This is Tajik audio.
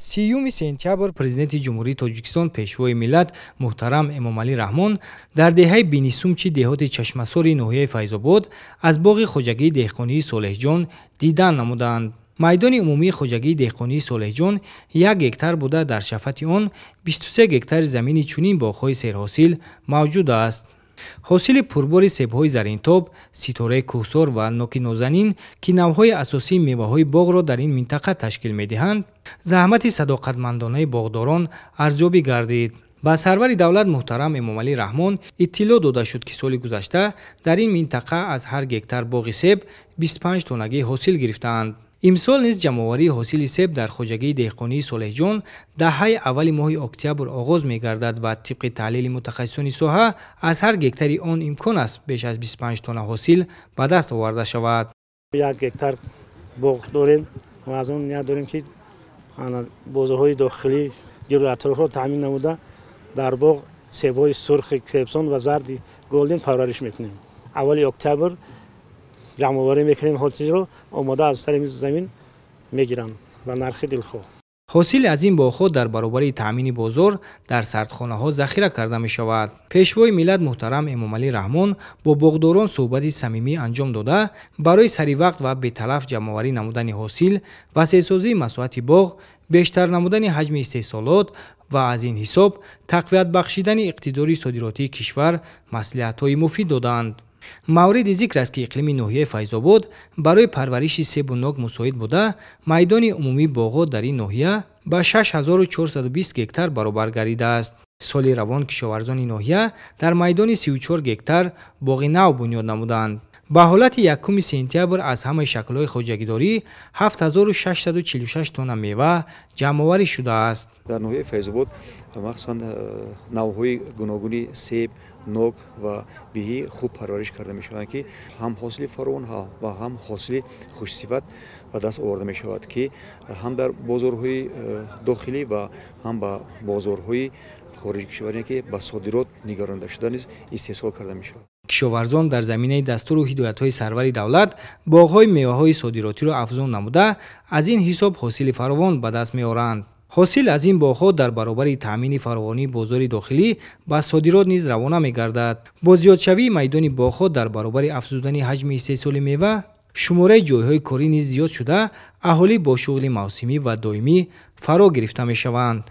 30 сентябр президенти ҷумҳурии Тоҷикистон пешвои миллат муҳтарам Эмомалӣ Раҳмон дар деҳаи Бинисумчи деҳоти Чашмасори ноҳияи Файзобод аз боғи хоҷагии деҳқонии Солеҳҷон дидан намуданд. майдони умумии хоҷагии деҳқонии Солеҳҷон 1 гектар буда дар шафати он 23 гектари замини чунин боғҳои серҳосил мавҷуд аст. ҳосили пурбори себҳои заринтоб, ситораи кӯҳсор ва ноки нозанин ки навъҳои асосии меваҳои боғро дар ин минтақа ташкил медиҳанд, заҳмати садоқатмандонаи боғдорон арзёбӣ гардид. ба сарвари давлат муҳтарам Эмомалӣ Раҳмон иттилоъ дода шуд, ки соли гузашта дар ин минтақа аз ҳар гектар боғи себ 25 тоннагӣ ҳосил гирифтаанд. имсол низ ҷамъоварии ҳосили себ дар хоҷагии деҳқонии Солеҳҷон даҳаи аввали моҳи октябр оғоз мегардад ва тибқи таҳлили мутахассисони соҳа аз ҳар гектари он имкон аст беш аз 25 тонна ҳосил ба даст оварда шавад. 1 гектар боғ дорем ва аз он ния дорем ки бозорҳои дохилӣ гирду атрофро таъмин намуда дар боғ себҳои сурхи крепсон ва зарди голден парвариш мекунем. аввали октябр ҷамъоварӣ мекунем, ҳосилро омода аз сари замин мегиранд ба нархи дилхоҳ. ҳосили аз ин боғҳо дар баробари таъмини бозор дар сардхонаҳо захира карда мешавад. пешвои миллат муҳтарам Эмомалӣ Раҳмон бо боғдорон суҳбати самимӣ анҷом дода барои саривақт ва беталаф ҷамъоварӣ намудани ҳосил, васеъсозии масоати боғ, бештар намудани ҳаҷми истеҳсолот ва аз ин ҳисоб тақвият бахшидани иқтидори содиротии кишвар маслиҳатҳои муфид доданд. мавриди зикр аст, ки иқлими ноҳияи Файзобод барои парвариши себу нок мусоид буда, майдони умумии боғҳо дар ин ноҳия ба 6420 гектар баробар гардидааст. соли равон кишоварзони ноҳия дар майдони 34 гектар боғи нав бунёд намуданд. ба ҳолати 1 сентябр аз ҳамаи шаклҳои хоҷагидорӣ 7646 тонна мева ҷамъоварӣ шудааст. дар ноҳияи Файзобод махсусан навъҳои гуногуни себ, нок ва биҳӣ хуб парвариш карда мешаванд, ки ҳам ҳосили фаровон ва ҳам ҳосили хушсифат ба даст оварда мешавад, ки ҳам дар бозорҳои дохилӣ ва ҳам ба бозорҳои хориҷи кишваре, ки ба содирот нигаронда шуда низ истеҳсол карда мешавад. кишоварзон дар заминаи дастуру ҳидоятҳои сарвари давлат боғҳои меваҳои содиротиро афзун намуда, аз ин ҳисоб ҳосили фаровон ба даст меоранд. ҳосил аз ин боғҳо дар баробари таъмини фаровонии бозори дохилӣ ба содирот низ равона мегардад. бо зиёдшавии майдони боғҳо дар баробари афзудани ҳаҷми истеҳсоли мева, шумораи ҷойҳои корӣ низ зиёд шуда, аҳолӣ бо шуғли мавсимӣ ва доимӣ фаро гирифта мешаванд.